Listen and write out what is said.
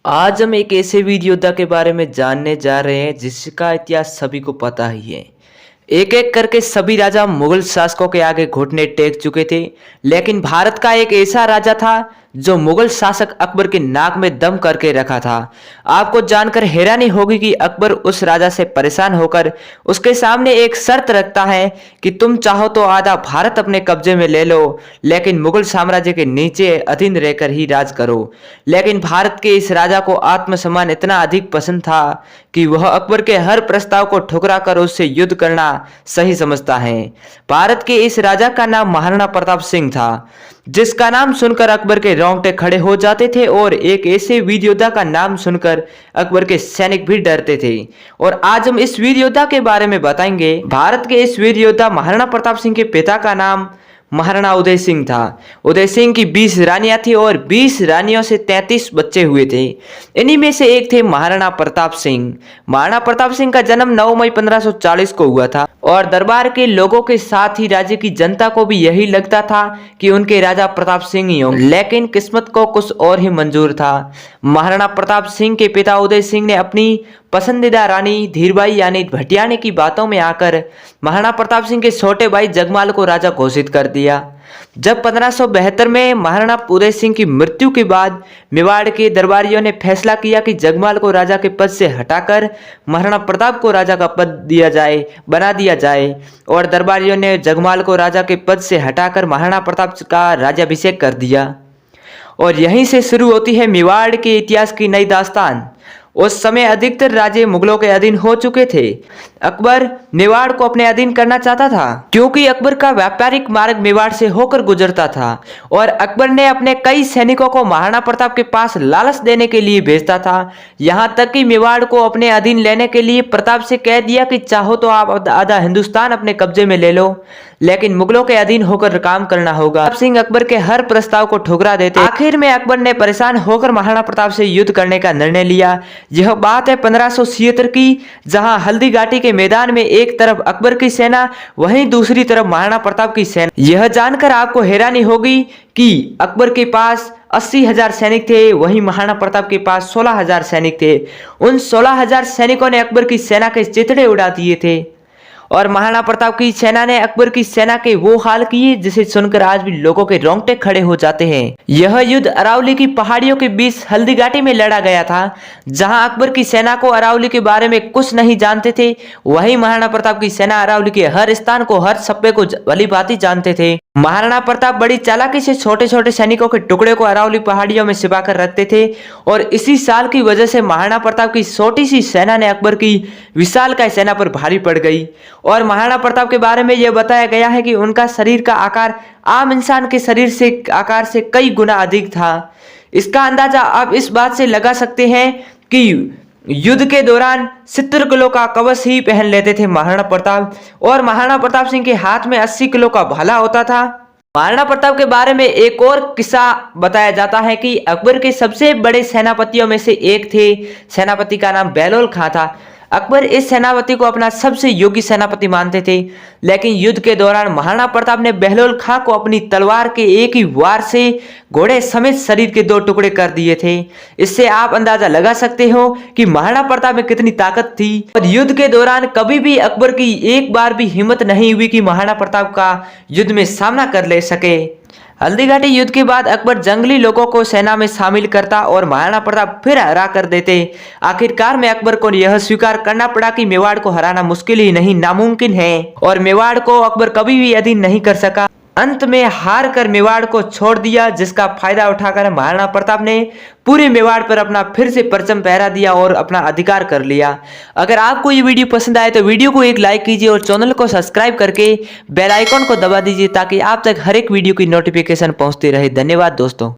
आज हम एक ऐसे वीर योद्धा के बारे में जानने जा रहे हैं जिसका इतिहास सभी को पता ही है। एक एक करके सभी राजा मुगल शासकों के आगे घुटने टेक चुके थे, लेकिन भारत का एक ऐसा राजा था जो मुगल शासक अकबर के नाक में दम करके रखा था। आपको जानकर हैरानी होगी कि अकबर उस राजा से परेशान होकर उसके सामने एक शर्त रखता है कि तुम चाहो तो आधा भारत अपने कब्जे में ले लो, लेकिन मुगल साम्राज्य के नीचे अधीन रहकर ही राज करो। लेकिन भारत के इस राजा को आत्मसम्मान इतना अधिक पसंद था कि वह अकबर के हर प्रस्ताव को ठुकरा कर उससे युद्ध करना सही समझता है। भारत के इस राजा का नाम महाराणा प्रताप सिंह था, जिसका नाम सुनकर अकबर के रोंगटे खड़े हो जाते थे और एक ऐसे वीर योद्धा का नाम सुनकर अकबर के सैनिक भी डरते थे। और आज हम इस वीर योद्धा के बारे में बताएंगे। भारत के इस वीर योद्धा महाराणा प्रताप सिंह के पिता का नाम महाराणा उदय सिंह था। उदय सिंह की 20 रानियां थी और 20 रानियों से 33 बच्चे हुए थे। इन्हीं में से एक थे महाराणा प्रताप सिंह। महाराणा प्रताप सिंह का जन्म 9 मई 1540 को हुआ था और दरबार के लोगों के साथ ही राज्य की जनता को भी यही लगता था कि उनके राजा प्रताप सिंह ही होंगे, लेकिन किस्मत को कुछ और ही मंजूर था। महाराणा प्रताप सिंह के पिता उदय सिंह ने अपनी पसंदीदा रानी धीरबाई यानी भटियाणी की बातों में आकर महाराणा प्रताप सिंह के छोटे भाई जगमाल को राजा घोषित कर दिया। जब 1572 में महाराणा उदय सिंह की मृत्यु के बाद मेवाड़ के दरबारियों ने फैसला किया कि जगमाल को राजा के पद से हटाकर महाराणा प्रताप को राजा का पद बना दिया जाए और दरबारियों ने जगमाल को राजा के पद से हटाकर महाराणा प्रताप का राज्याभिषेक कर दिया। और यहीं से शुरू होती है मेवाड़ के इतिहास की नई दास्तान। उस समय अधिकतर राज्य मुगलों के अधीन हो चुके थे। अकबर मेवाड़ को अपने अधीन करना चाहता था क्योंकि अकबर का व्यापारिक मार्ग मेवाड़ से होकर गुजरता था और अकबर ने अपने कई सैनिकों को महाराणा प्रताप के पास लालच देने के लिए भेजता था। यहाँ तक कि मेवाड़ को अपने अधीन लेने के लिए प्रताप से कह दिया कि चाहो तो आप आधा हिंदुस्तान अपने कब्जे में ले लो, लेकिन मुगलों के अधीन होकर काम करना होगा। प्रताप सिंह अकबर के हर प्रस्ताव को ठुकरा देते। आखिर में अकबर ने परेशान होकर महाराणा प्रताप से युद्ध करने का निर्णय लिया। यह बात है 1576 की, जहां हल्दी घाटी के मैदान में एक तरफ अकबर की सेना वहीं दूसरी तरफ महाराणा प्रताप की सेना। यह जानकर आपको हैरानी होगी कि अकबर के पास 80,000 सैनिक थे, वहीं महाराणा प्रताप के पास 16,000 सैनिक थे। उन 16,000 सैनिकों ने अकबर की सेना के चिथड़े उड़ा दिए थे और महाराणा प्रताप की सेना ने अकबर की सेना के वो हाल किए जिसे सुनकर आज भी लोगों के रोंगटे खड़े हो जाते हैं। यह युद्ध अरावली की पहाड़ियों के बीच हल्दी घाटी में लड़ा गया था, जहां अकबर की सेना को अरावली के बारे में कुछ नहीं जानते थे, वहीं महाराणा प्रताप की सेना अरावली के हर स्थान को, हर सप्पे को भली भांति जानते थे। महाराणा प्रताप बड़ी चालाकी से छोटे छोटे सैनिकों के टुकड़े को अरावली पहाड़ियों में छिपा कर रखते थे और इसी साल की वजह से महाराणा प्रताप की छोटी सी सेना ने अकबर की विशालकाय सेना पर भारी पड़ गई। और महाराणा प्रताप के बारे में यह बताया गया है कि उनका शरीर का आकार आम इंसान के शरीर से आकार से कई गुना अधिक था। इसका अंदाजा आप इस बात से लगा सकते हैं कि युद्ध के दौरान 70 किलो का कवच ही पहन लेते थे महाराणा प्रताप, और महाराणा प्रताप सिंह के हाथ में 80 किलो का भाला होता था। महाराणा प्रताप के बारे में एक और किस्सा बताया जाता है कि अकबर के सबसे बड़े सेनापतियों में से एक थे। सेनापति का नाम बहलोल खां था। अकबर इस सेनापति को अपना सबसे योग्य सेनापति मानते थे, लेकिन युद्ध के दौरान महाराणा प्रताप ने बहलोल खां को अपनी तलवार के एक ही वार से घोड़े समेत शरीर के 2 टुकड़े कर दिए थे। इससे आप अंदाजा लगा सकते हो कि महाराणा प्रताप में कितनी ताकत थी। और युद्ध के दौरान कभी भी अकबर की एक बार भी हिम्मत नहीं हुई कि महाराणा प्रताप का युद्ध में सामना कर ले सके। हल्दी घाटी युद्ध के बाद अकबर जंगली लोगों को सेना में शामिल करता और महाराणा प्रताप फिर हरा कर देते। आखिरकार में अकबर को यह स्वीकार करना पड़ा कि मेवाड़ को हराना मुश्किल ही नहीं नामुमकिन है और मेवाड़ को अकबर कभी भी अधीन नहीं कर सका। अंत में हार कर मेवाड़ को छोड़ दिया, जिसका फायदा उठाकर महाराणा प्रताप ने पूरे मेवाड़ पर अपना फिर से परचम फहरा दिया और अपना अधिकार कर लिया। अगर आपको ये वीडियो पसंद आए तो वीडियो को एक लाइक कीजिए और चैनल को सब्सक्राइब करके बेल आइकॉन को दबा दीजिए ताकि आप तक हर एक वीडियो की नोटिफिकेशन पहुंचती रहे। धन्यवाद दोस्तों।